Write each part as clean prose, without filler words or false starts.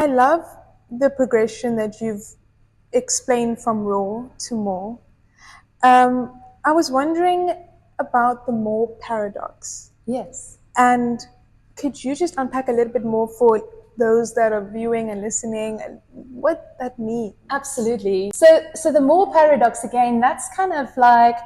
I love the progression that you've explained from raw to more. I was wondering about the MOAR paradox. Yes. And could you just unpack a little bit more for those that are viewing and listening and what that means? Absolutely. So the MOAR paradox, again, that's kind of like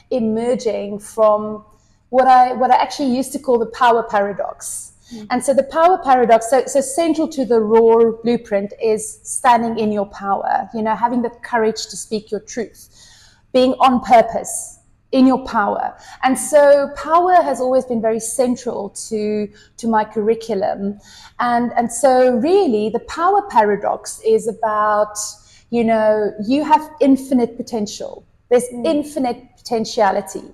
emerging from what I actually used to call the power paradox. And so the power paradox, so central to the raw blueprint is standing in your power, having the courage to speak your truth, being on purpose in your power. And so power has always been very central to my curriculum. And so really the power paradox is about, you have infinite potential. There's infinite potentiality.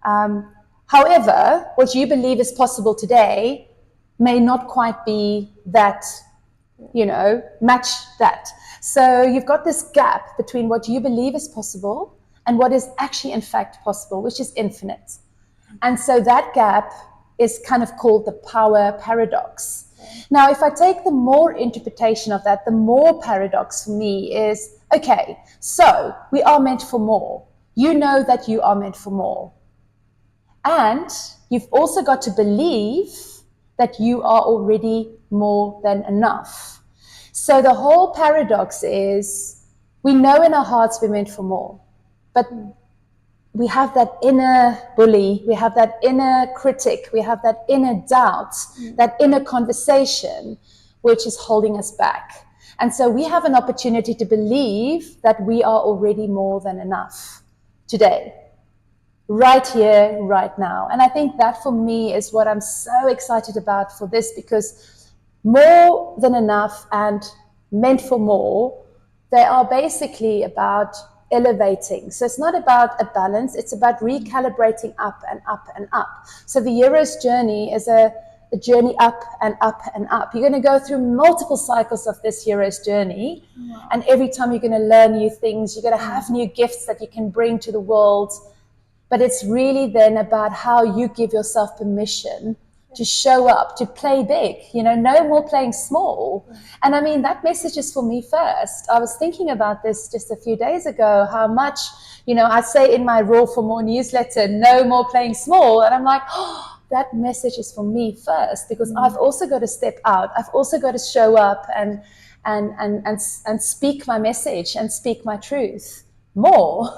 However, what you believe is possible today may not quite be that, match that. So you've got this gap between what you believe is possible and what is actually in fact possible, which is infinite. And so that gap is kind of called the power paradox. Now, if I take the MOAR interpretation of that, the MOAR paradox for me is, okay, so we are meant for more. You know that you are meant for more. And you've also got to believe that you are already more than enough. So the whole paradox is, we know in our hearts we're meant for more, but we have that inner bully, we have that inner critic, we have that inner doubt, that inner conversation, which is holding us back. And so we have an opportunity to believe that we are already more than enough today, right here, right now. And I think that for me is what I'm so excited about for this, because more than enough and meant for more, they are basically about elevating. So it's not about a balance, it's about recalibrating up and up and up. So the hero's journey is a journey up and up and up. You're going to go through multiple cycles of this hero's journey. Wow. And every time you're going to learn new things, you're going to have new gifts that you can bring to the world. But it's really then about how you give yourself permission to show up, to play big, no more playing small. And I mean, that message is for me first. I was thinking about this just a few days ago, how much, I say in my Raw for More newsletter, no more playing small. And I'm like, oh, that message is for me first, because I've also got to step out. I've also got to show up and speak my message and speak my truth more.